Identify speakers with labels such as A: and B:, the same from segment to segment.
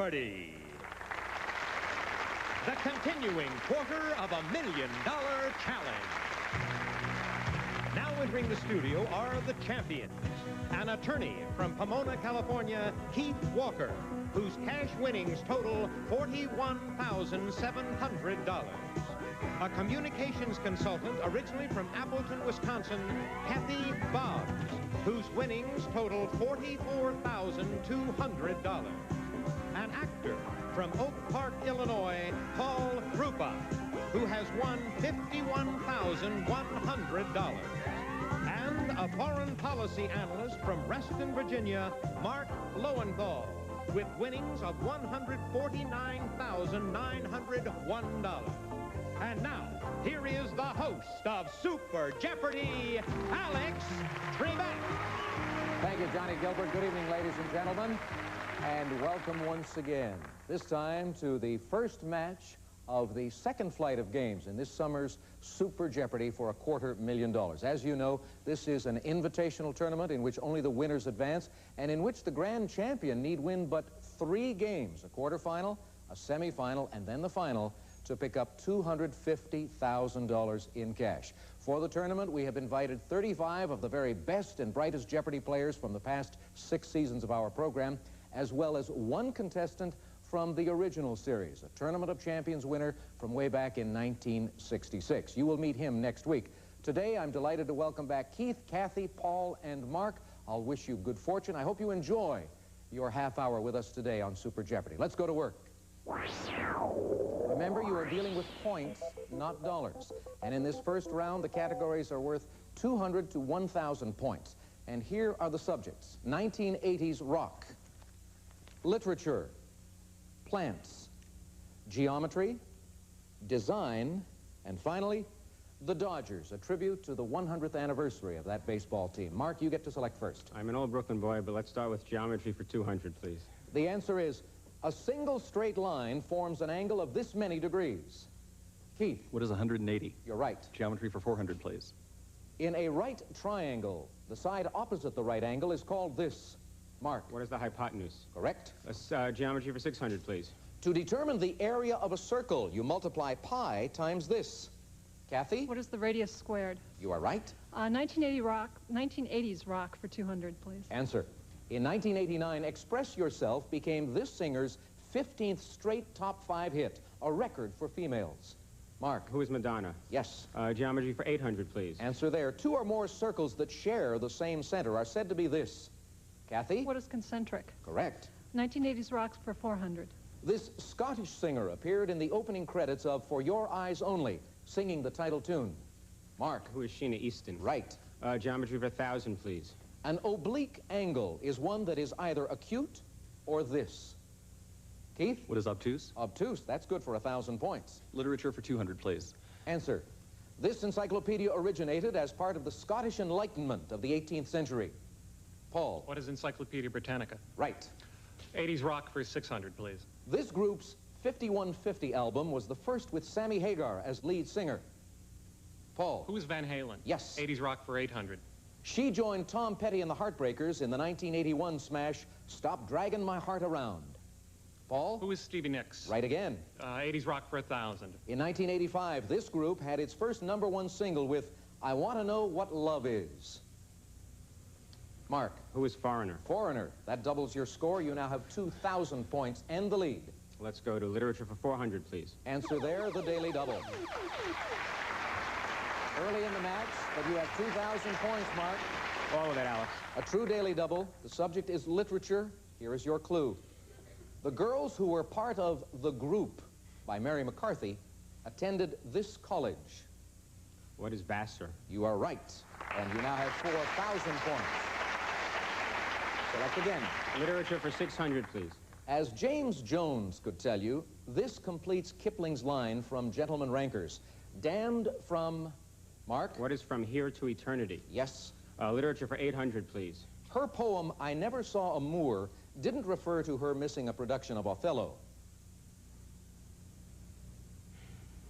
A: Jeopardy! The continuing $250,000 challenge. Now entering the studio are the champions. An attorney from Pomona, California, Keith Walker, whose cash winnings total $41,700. A communications consultant originally from Appleton, Wisconsin, Cathy Boggs, whose winnings total $44,200. An actor from Oak Park, Illinois, Paul Rouffa, who has won $51,100. And a foreign policy analyst from Reston, Virginia, Mark Lowenthal, with winnings of $149,901. And now, here is the host of Super Jeopardy, Alex Trebek.
B: Thank you, Johnny Gilbert. Good evening, ladies and gentlemen, and welcome once again. This time to the first match of the second flight of games in this summer's Super Jeopardy for $250,000. As you know, this is an invitational tournament in which only the winners advance, and in which the grand champion need win but 3 games, a quarterfinal, a semifinal, and then the final, to pick up $250,000 in cash. For the tournament, we have invited 35 of the very best and brightest Jeopardy players from the past 6 seasons of our program, as well as 1 contestant from the original series, a Tournament of Champions winner from way back in 1966. You will meet him next week. Today, I'm delighted to welcome back Keith, Cathy, Paul, and Mark. I'll wish you good fortune. I hope you enjoy your half hour with us today on Super Jeopardy. Let's go to work. Remember, you are dealing with points, not dollars. And in this first round, the categories are worth 200 to 1,000 points. And here are the subjects: 1980s rock, literature, plants, geometry, design, and finally, the Dodgers, a tribute to the 100th anniversary of that baseball team. Mark, you get to select first.
C: I'm an old Brooklyn boy, but let's start with geometry for 200, please.
B: The answer is, a single straight line forms an angle of this many degrees. Keith.
D: What is 180?
B: You're right.
D: Geometry for 400, please.
B: In a right triangle, the side opposite the right angle is called this. Mark.
C: What is the hypotenuse?
B: Correct.
C: Geometry for 600, please.
B: To determine the area of a circle, you multiply pi times this. Cathy?
E: What is the radius squared?
B: You are right.
E: 1980s rock for 200, please.
B: Answer. In 1989, Express Yourself became this singer's 15th straight top 5 hit, a record for females. Mark.
C: Who is Madonna?
B: Yes.
C: Geometry for 800, please.
B: Answer there. 2 or more circles that share the same center are said to be this. Cathy?
E: What is concentric?
B: Correct.
E: 1980s rocks for 400.
B: This Scottish singer appeared in the opening credits of For Your Eyes Only, singing the title tune. Mark.
C: Who is Sheena Easton?
B: Right.
C: Geometry for 1,000, please.
B: An oblique angle is one that is either acute or this. Keith?
D: What is obtuse?
B: Obtuse. That's good for 1,000 points.
D: Literature for 200, please.
B: Answer. This encyclopedia originated as part of the Scottish Enlightenment of the 18th century. Paul.
F: What is Encyclopedia Britannica?
B: Right.
F: 80s rock for 600, please.
B: This group's 5150 album was the first with Sammy Hagar as lead singer. Paul.
F: Who is Van Halen?
B: Yes.
F: 80s rock for 800.
B: She joined Tom Petty and the Heartbreakers in the 1981 smash Stop Draggin' My Heart Around. Paul?
F: Who is Stevie Nicks?
B: Right again.
F: 80s rock for 1,000.
B: In 1985, this group had its first #1 single with I Want to Know What Love Is. Mark.
C: Who is Foreigner?
B: Foreigner. That doubles your score. You now have 2,000 points and the lead.
C: Let's go to literature for 400, please.
B: Answer there, the daily double. Early in the match, but you have 2,000 points, Mark.
C: All of it, Alex.
B: A true daily double. The subject is literature. Here is your clue. The girls who were part of The Group by Mary McCarthy attended this college.
C: What is Vassar?
B: You are right. And you now have 4,000 points. Select again.
C: Literature for 600, please.
B: As James Jones could tell you, this completes Kipling's line from Gentleman Rankers. Damned from... Mark?
C: What is From Here to Eternity?
B: Yes.
C: Literature for 800, please.
B: Her poem, I Never Saw a Moor, didn't refer to her missing a production of Othello.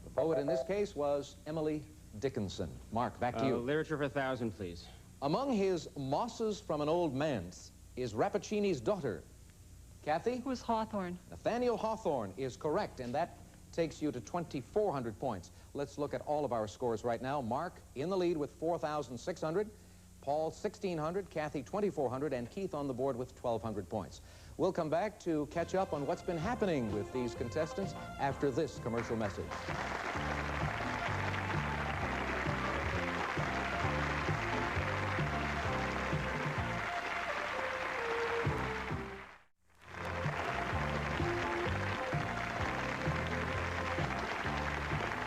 B: The poet in this case was Emily Dickinson. Mark, back to you.
C: Literature for 1,000, please.
B: Among his Mosses from an Old Manse is Rappaccini's daughter. Kathy?
E: It was Hawthorne.
B: Nathaniel Hawthorne is correct, and that takes you to 2,400 points. Let's look at all of our scores right now. Mark in the lead with 4,600, Paul 1,600, Kathy 2,400, and Keith on the board with 1,200 points. We'll come back to catch up on what's been happening with these contestants after this commercial message.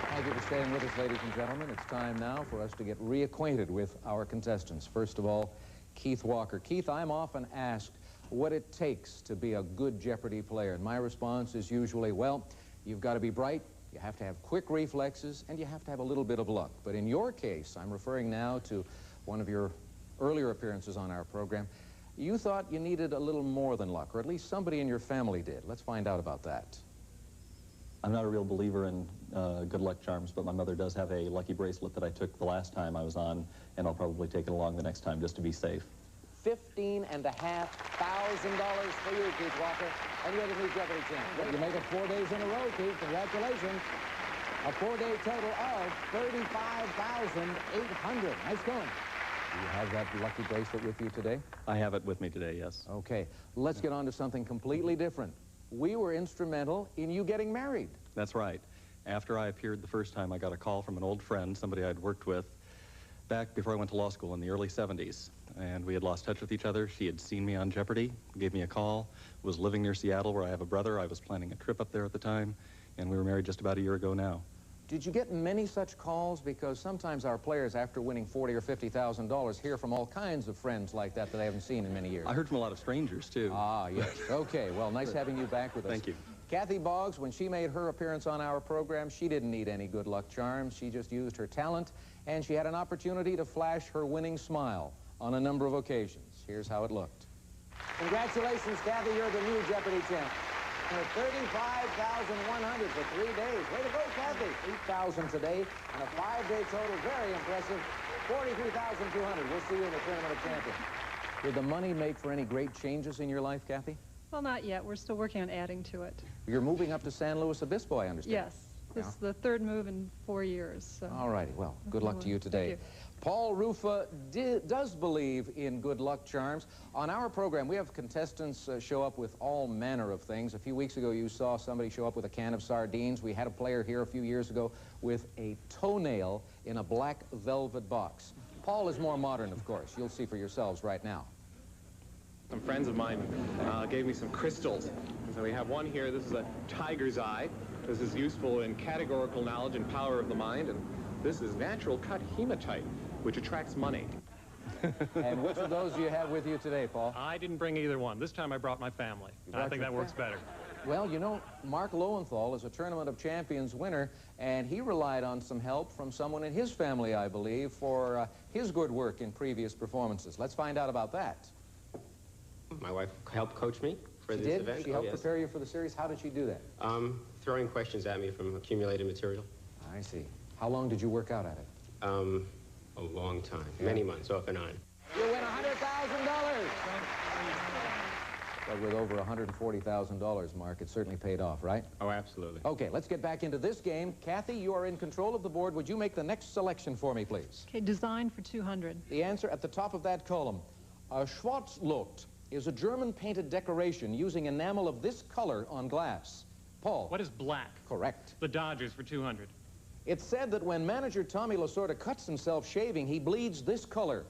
B: Thank you for staying with us, ladies and gentlemen. It's time now for us to get reacquainted with our contestants. First of all, Keith Walker. Keith, I'm often asked what it takes to be a good Jeopardy player, and my response is usually, well, you've got to be bright, you have to have quick reflexes, and you have to have a little bit of luck. But in your case, I'm referring now to one of your earlier appearances on our program, you thought you needed a little more than luck, or at least somebody in your family did. Let's find out about that.
D: I'm not a real believer in good luck charms, but my mother does have a lucky bracelet that I took the last time I was on, and I'll probably take it along the next time just to be safe.
B: $15,500 for you, Keith Walker, and you're the new Jeopardy champ. You make it 4 days in a row, Keith. Congratulations. A 4-day total of $35,800. Nice going. Do you have that lucky bracelet with you today?
D: I have it with me today, yes.
B: Okay, let's get on to something completely different. We were instrumental in you getting married.
D: That's right. After I appeared the first time, I got a call from an old friend, somebody I'd worked with, back before I went to law school in the early 70s. And we had lost touch with each other. She had seen me on Jeopardy, gave me a call, was living near Seattle where I have a brother. I was planning a trip up there at the time, and we were married just about a year ago now.
B: Did you get many such calls? Because sometimes our players, after winning $40,000 or $50,000, hear from all kinds of friends like that I haven't seen in many years.
D: I heard from a lot of strangers, too.
B: Ah, yes. Okay, well, nice having you back with us.
D: Thank you.
B: Cathy Boggs, when she made her appearance on our program, she didn't need any good luck charms. She just used her talent, and she had an opportunity to flash her winning smile on a number of occasions. Here's how it looked. Congratulations, Cathy. You're the new Jeopardy champ. $35,100 for 3 days. Way to go, Cathy. $8,000 today and a 5-day total. Very impressive. $43,200. We'll see you in the Tournament of Champions. Did the money make for any great changes in your life, Cathy?
E: Well, not yet. We're still working on adding to it.
B: You're moving up to San Luis Obispo, I understand.
E: Yes. This is the third move in 4 years. So.
B: All righty. Well, good luck to you today.
E: Thank you.
B: Paul Rouffa does believe in good luck charms. On our program, we have contestants show up with all manner of things. A few weeks ago, you saw somebody show up with a can of sardines. We had a player here a few years ago with a toenail in a black velvet box. Paul is more modern, of course. You'll see for yourselves right now.
F: Some friends of mine gave me some crystals. So we have one here. This is a tiger's eye. This is useful in categorical knowledge and power of the mind. And this is natural cut hematite, which attracts money.
B: And which of those do you have with you today, Paul?
F: I didn't bring either one. This time I brought my family. I think that works better.
B: Well, you know, Mark Lowenthal is a Tournament of Champions winner, and he relied on some help from someone in his family, I believe, for his good work in previous performances. Let's find out about that.
G: My wife helped coach me for this event.
B: She helped prepare you for the series? How did she do that?
G: Throwing questions at me from accumulated material.
B: I see. How long did you work out at it?
G: A long time. Yeah. Many months, off and on.
B: You win $100,000! But with over $140,000, Mark, it certainly paid off, right?
G: Oh, absolutely.
B: Okay, let's get back into this game. Kathy, you are in control of the board. Would you make the next selection for me, please?
E: Okay, design for 200.
B: The answer at the top of that column. A Schwarzlot is a German painted decoration using enamel of this color on glass. Paul.
F: What is black?
B: Correct.
F: The Dodgers for 200.
B: It's said that when manager Tommy Lasorda cuts himself shaving, he bleeds this color.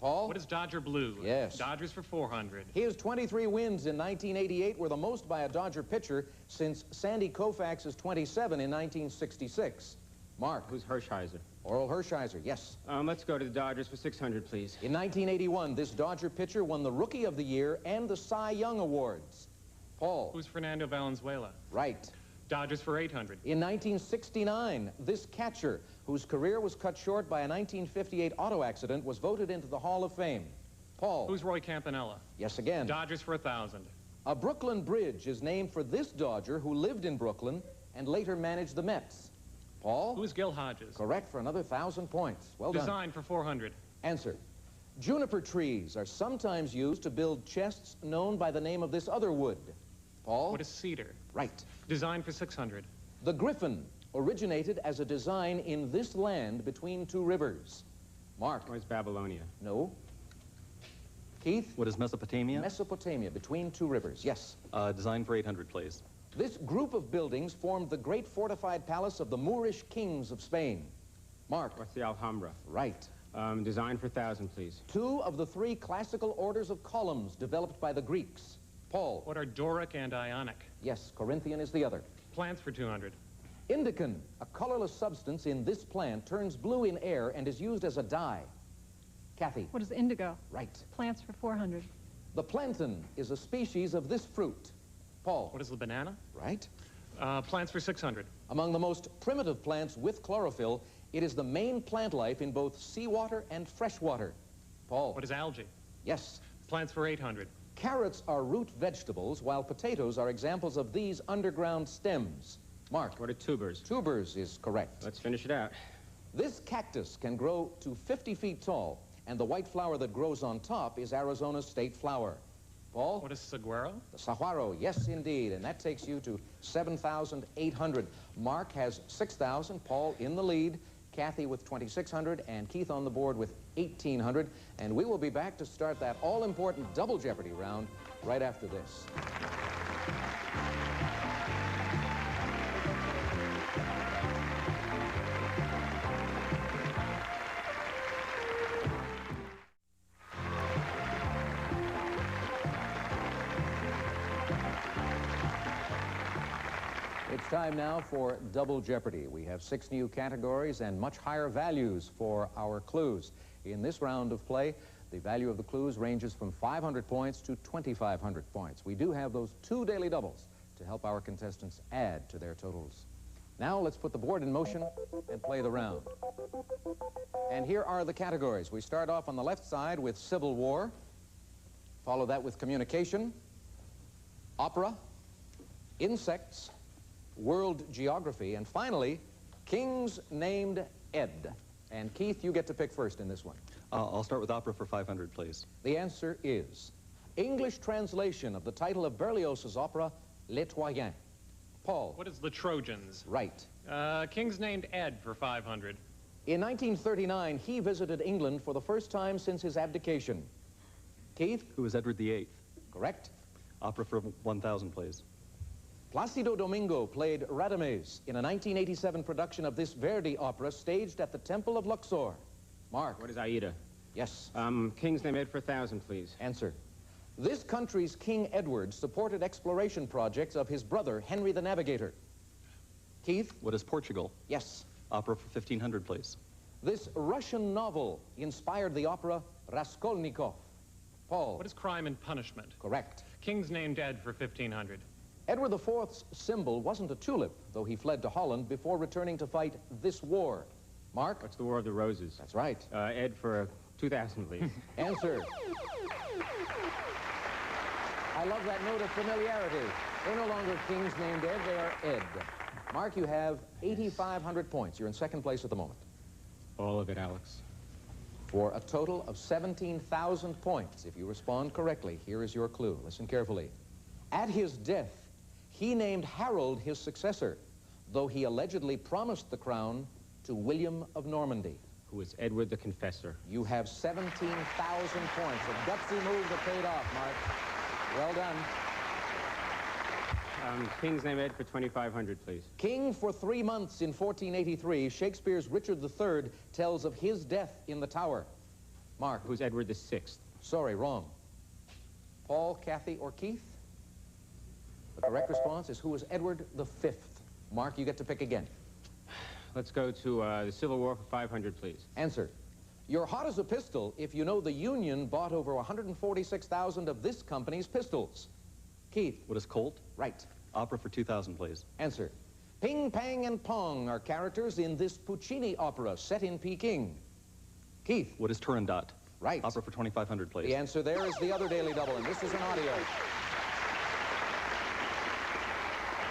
B: Paul?
F: What is Dodger blue?
B: Yes.
F: Dodgers for 400.
B: His 23 wins in 1988 were the most by a Dodger pitcher since Sandy Koufax's 27 in 1966. Mark.
C: Who's Hershiser?
B: Oral Hershiser, yes.
C: Let's go to the Dodgers for 600, please.
B: In 1981, this Dodger pitcher won the Rookie of the Year and the Cy Young Awards. Paul.
F: Who's Fernando Valenzuela?
B: Right.
F: Dodgers for 800.
B: In 1969, this catcher, whose career was cut short by a 1958 auto accident, was voted into the Hall of Fame. Paul.
F: Who's Roy Campanella?
B: Yes, again.
F: Dodgers for 1,000.
B: A Brooklyn Bridge is named for this Dodger who lived in Brooklyn and later managed the Mets. Paul?
F: Who's Gil Hodges?
B: Correct for another 1,000 points. Well done.
F: Design for 400.
B: Answer. Juniper trees are sometimes used to build chests known by the name of this other wood. Paul?
H: What is cedar?
B: Right.
H: Designed for 600.
B: The griffin originated as a design in this land between two rivers. Mark?
G: Where's Babylonia?
B: No. Keith?
D: What is Mesopotamia?
B: Mesopotamia, between two rivers, yes.
D: Designed for 800, please.
B: This group of buildings formed the great fortified palace of the Moorish kings of Spain. Mark?
G: What's the Alhambra?
B: Right.
G: Designed for 1,000, please.
B: Two of the three classical orders of columns developed by the Greeks. Paul?
H: What are Doric and Ionic?
B: Yes, Corinthian is the other.
H: Plants for 200.
B: Indican, a colorless substance in this plant, turns blue in air and is used as a dye. Cathy?
E: What is indigo?
B: Right.
E: Plants for 400.
B: The plantain is a species of this fruit. Paul?
H: What is the banana?
B: Right.
H: Plants for 600.
B: Among the most primitive plants with chlorophyll, it is the main plant life in both seawater and freshwater. Paul?
H: What is algae?
B: Yes.
H: Plants for 800.
B: Carrots are root vegetables, while potatoes are examples of these underground stems. Mark?
G: What are tubers?
B: Tubers is correct.
G: Let's finish it out.
B: This cactus can grow to 50 feet tall, and the white flower that grows on top is Arizona's state flower. Paul?
H: What is saguaro?
B: The saguaro, yes, indeed, and that takes you to 7,800. Mark has 6,000, Paul in the lead, Cathy with 2,600, and Keith on the board with 1,800. And we will be back to start that all-important double Jeopardy round right after this. It's time now for Double Jeopardy. We have 6 new categories and much higher values for our clues. In this round of play, the value of the clues ranges from 500 points to 2,500 points. We do have those 2 daily doubles to help our contestants add to their totals. Now let's put the board in motion and play the round. And here are the categories. We start off on the left side with Civil War, follow that with Communication, Opera, Insects, World Geography, and finally, Kings Named Ed. And Keith, you get to pick first in this one.
D: I'll start with opera for 500, please.
B: The answer is English translation of the title of Berlioz's opera, Les Troyens. Paul?
H: What is the Trojans?
B: Right.
H: King's named Ed for 500.
B: In 1939, he visited England for the first time since his abdication. Keith?
D: Who was Edward VIII?
B: Correct.
D: Opera for 1,000, please.
B: Placido Domingo played Radames in a 1987 production of this Verdi opera staged at the Temple of Luxor. Mark?
G: What is Aida?
B: Yes.
G: King's name Ed for 1,000, please.
B: Answer. This country's King Edward supported exploration projects of his brother, Henry the Navigator. Keith?
D: What is Portugal?
B: Yes.
D: Opera for 1,500, please.
B: This Russian novel inspired the opera Raskolnikov. Paul?
H: What is Crime and Punishment?
B: Correct.
H: King's named Ed for 1,500.
B: Edward IV's symbol wasn't a tulip, though he fled to Holland before returning to fight this war. Mark?
G: What's the War of the Roses?
B: That's right.
G: Ed for 2,000, please.
B: Answer. I love that note of familiarity. They're no longer Kings named Ed, they are Ed. Mark, you have 8,500 points. You're in second place at the moment.
G: All of it, Alex.
B: For a total of 17,000 points. If you respond correctly, here is your clue. Listen carefully. At his death, he named Harold his successor, though he allegedly promised the crown to William of Normandy.
G: Who is Edward the Confessor.
B: You have 17,000 points. A gutsy move that paid off, Mark. Well done.
G: King's name Ed for 2,500, please.
B: King for 3 months in 1483, Shakespeare's Richard III tells of his death in the Tower. Mark.
G: Who's Edward VI?
B: Sorry, wrong. Paul, Cathy, or Keith? The correct response is who is Edward V? Mark, you get to pick again.
G: Let's go to the Civil War for 500, please.
B: Answer. You're hot as a pistol if you know the Union bought over 146,000 of this company's pistols. Keith?
D: What is Colt?
B: Right.
D: Opera for 2,000, please.
B: Answer. Ping, Pang, and Pong are characters in this Puccini opera set in Peking. Keith?
D: What is Turandot?
B: Right.
D: Opera for 2,500, please.
B: The answer there is the other daily double, and this is an audio.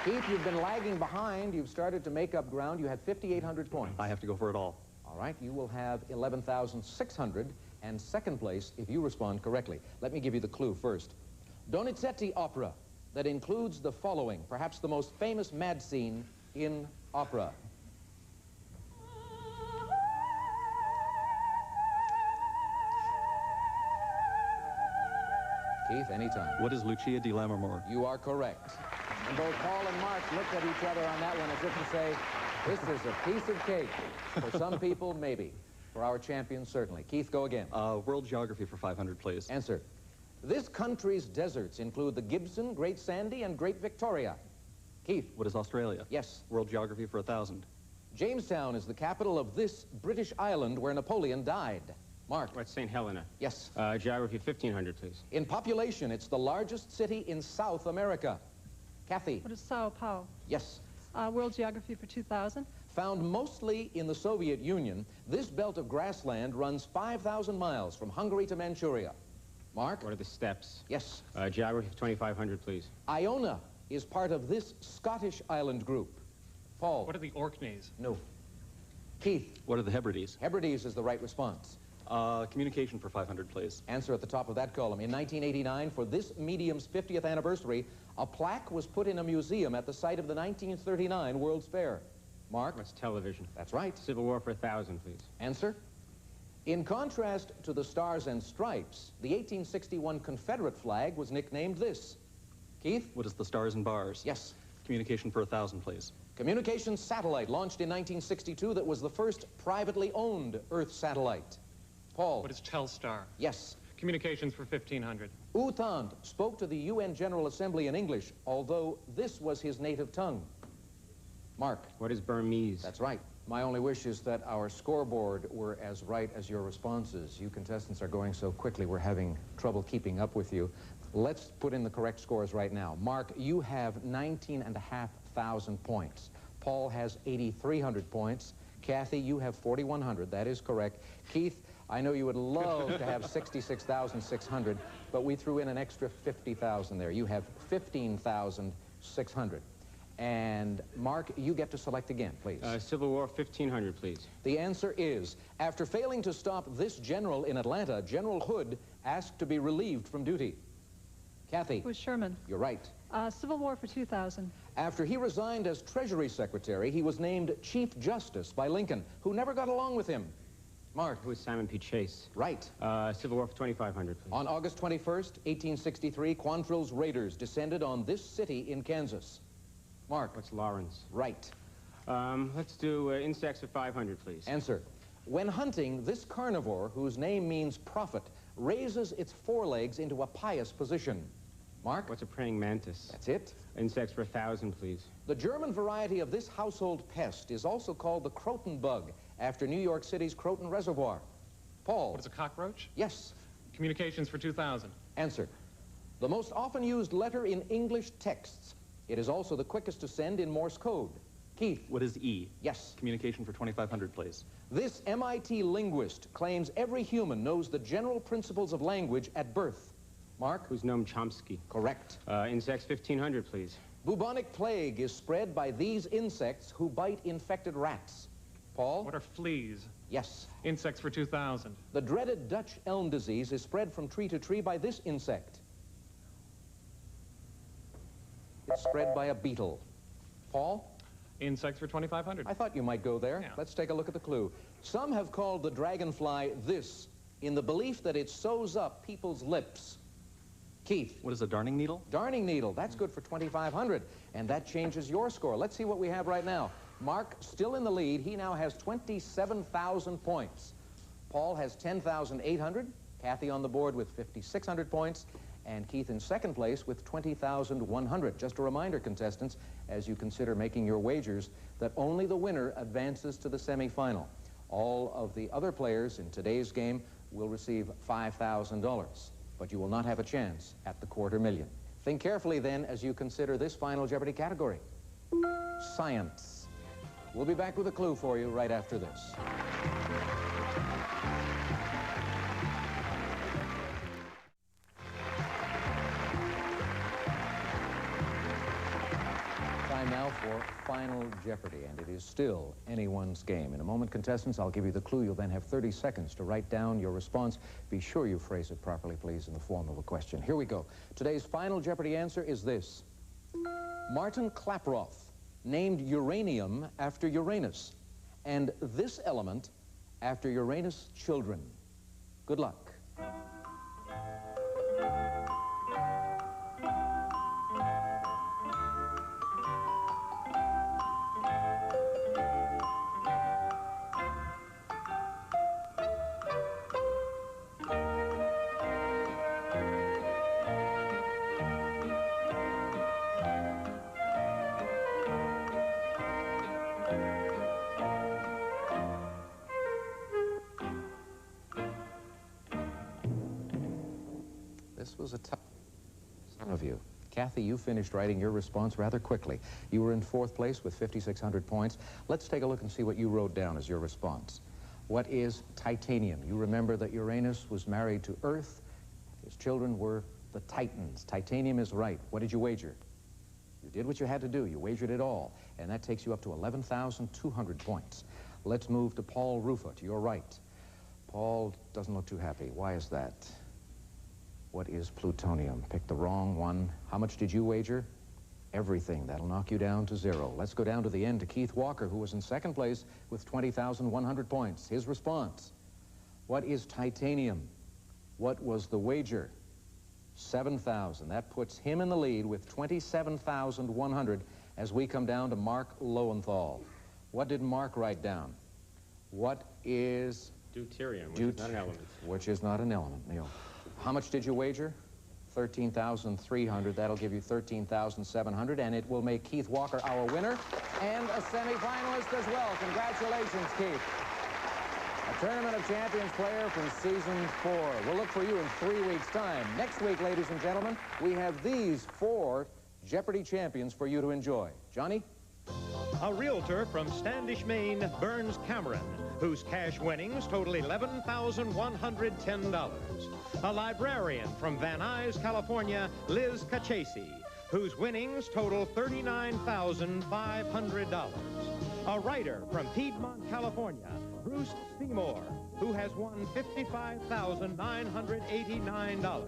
B: Keith, you've been lagging behind. You've started to make up ground. You had 5,800 points.
D: I have to go for it all.
B: All right, you will have 11,600, and second place if you respond correctly. Let me give you the clue first. Donizetti opera that includes the following, perhaps the most famous mad scene in opera. Keith, anytime.
D: What is Lucia di Lammermoor?
B: You are correct. And both Paul and Mark looked at each other on that one as if to say, this is a piece of cake. For some people, maybe. For our champions, certainly. Keith, go again.
D: World geography for 500, please.
B: Answer. This country's deserts include the Gibson, Great Sandy, and Great Victoria. Keith.
D: What is Australia?
B: Yes.
D: World geography for 1,000.
B: Jamestown is the capital of this British island where Napoleon died. Mark.
G: What's St. Helena?
B: Yes.
G: Geography 1,500, please.
B: In population, it's the largest city in South America. Kathy.
E: What is Sao Paulo?
B: Yes.
E: World Geography for 2000.
B: Found mostly in the Soviet Union, this belt of grassland runs 5,000 miles from Hungary to Manchuria. Mark?
G: What are the steps?
B: Yes.
G: Geography 2,500, please.
B: Iona is part of this Scottish island group. Paul?
H: What are the Orkneys?
B: No. Keith?
D: What are the Hebrides?
B: Hebrides is the right response.
D: Communication for 500, please.
B: Answer at the top of that column. In 1989, for this medium's 50th anniversary, a plaque was put in a museum at the site of the 1939 World's Fair. Mark?
G: What's television?
B: That's right.
G: Civil War for 1,000, please.
B: Answer? In contrast to the Stars and Stripes, the 1861 Confederate flag was nicknamed this. Keith?
D: What is the Stars and Bars?
B: Yes.
D: Communication for 1,000, please.
B: Communications satellite launched in 1962 that was the first privately owned Earth satellite. Paul?
H: What is Telstar?
B: Yes.
H: Communications for 1,500.
B: U Thant spoke to the UN General Assembly in English, although this was his native tongue. Mark?
G: What is Burmese?
B: That's right. My only wish is that our scoreboard were as right as your responses. You contestants are going so quickly, we're having trouble keeping up with you. Let's put in the correct scores right now. Mark, you have 19,500 points. Paul has 8,300 points. Kathy, you have 4,100. That is correct. Keith, I know you would love to have 66,600, but we threw in an extra 50,000 there. You have 15,600. And Mark, you get to select again, please.
G: Civil War 1,500, please.
B: The answer is, after failing to stop this general in Atlanta, General Hood asked to be relieved from duty. Kathy?
E: It was Sherman.
B: You're right.
E: Civil War for 2000.
B: After he resigned as Treasury Secretary, he was named Chief Justice by Lincoln, who never got along with him. Mark?
G: Who is Simon P. Chase?
B: Right.
G: Civil War for 2,500, please.
B: On August 21st, 1863, Quantrill's raiders descended on this city in Kansas. Mark?
G: What's Lawrence?
B: Right.
G: Let's do insects for 500, please.
B: Answer. When hunting, this carnivore, whose name means prophet, raises its forelegs into a pious position. Mark?
G: What's a praying mantis?
B: That's it.
G: Insects for 1,000, please.
B: The German variety of this household pest is also called the croton bug, after New York City's Croton Reservoir. Paul?
H: What is a cockroach?
B: Yes.
H: Communications for 2,000.
B: Answer. The most often used letter in English texts. It is also the quickest to send in Morse code. Keith?
D: What is E?
B: Yes.
D: Communication for 2,500, please.
B: This MIT linguist claims every human knows the general principles of language at birth. Mark?
G: Who's Noam Chomsky?
B: Correct.
G: Insects 1,500, please.
B: Bubonic plague is spread by these insects who bite infected rats. Paul?
H: What are fleas?
B: Yes.
H: Insects for 2,000.
B: The dreaded Dutch elm disease is spread from tree to tree by this insect. It's spread by a beetle. Paul?
H: Insects for 2,500.
B: I thought you might go there.
H: Yeah.
B: Let's take a look at the clue. Some have called the dragonfly this in the belief that it sews up people's lips. Keith?
D: What is a darning needle?
B: Darning needle. That's good for 2,500. And that changes your score. Let's see what we have right now. Mark still in the lead. He now has 27,000 points. Paul has 10,800. Kathy on the board with 5,600 points. And Keith in second place with 20,100. Just a reminder, contestants, as you consider making your wagers, that only the winner advances to the semifinal. All of the other players in today's game will receive $5,000, but you will not have a chance at the $250,000. Think carefully then as you consider this final Jeopardy category. Science. We'll be back with a clue for you right after this. Time now for final Jeopardy, and it is still anyone's game. In a moment, contestants, I'll give you the clue. You'll then have 30 seconds to write down your response. Be sure you phrase it properly, please, in the form of a question. Here we go. Today's final Jeopardy answer is this. Martin Klaproth named uranium after Uranus, and this element after Uranus' children. Good luck. This was a tough some of you. Cathy, you finished writing your response rather quickly. You were in 4th place with 5,600 points. Let's take a look and see what you wrote down as your response. What is titanium? You remember that Uranus was married to Earth. His children were the Titans. Titanium is right. What did you wager? You did what you had to do. You wagered it all. And that takes you up to 11,200 points. Let's move to Paul Rouffa, to your right. Paul doesn't look too happy. Why is that? What is plutonium? Picked the wrong one. How much did you wager? Everything. That'll knock you down to 0. Let's go down to the end to Keith Walker, who was in 2nd place with 20,100 points. His response. What is titanium? What was the wager? 7,000. That puts him in the lead with 27,100 as we come down to Mark Lowenthal. What did Mark write down? What is...
G: Deuterium, which is not an element.
B: Which is not an element, Neil. How much did you wager? 13,300. That'll give you 13,700, and it will make Keith Walker our winner and a semi-finalist as well. Congratulations, Keith. A Tournament of Champions player from Season 4. We'll look for you in 3 weeks' time. Next week, ladies and gentlemen, we have these 4 Jeopardy champions for you to enjoy. Johnny?
A: A realtor from Standish, Maine, Burns Cameron, whose cash winnings total $11,110. A librarian from Van Nuys, California, Liz Cachesi, whose winnings total $39,500. A writer from Piedmont, California, Bruce Seymour, who has won $55,989.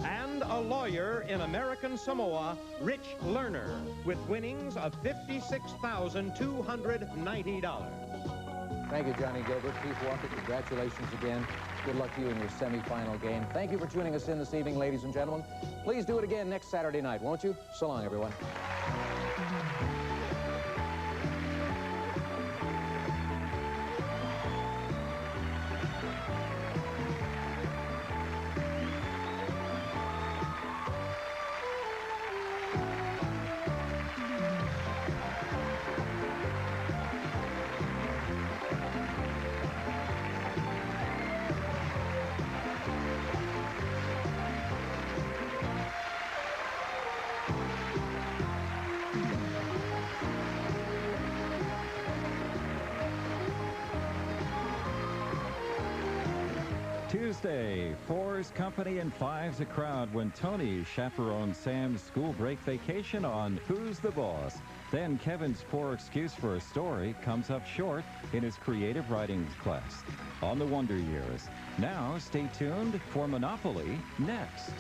A: And a lawyer in American Samoa, Rich Lerner, with winnings of $56,290.
B: Thank you, Johnny Gilbert. Keith Walker, congratulations again. Good luck to you in your semifinal game. Thank you for tuning us in this evening, ladies and gentlemen. Please do it again next Saturday night, won't you? So long, everyone.
I: Tuesday, 4's company and 5's a crowd when Tony chaperones Sam's school break vacation on Who's the Boss. Then Kevin's poor excuse for a story comes up short in his creative writing class on the Wonder Years. Now, stay tuned for Monopoly next.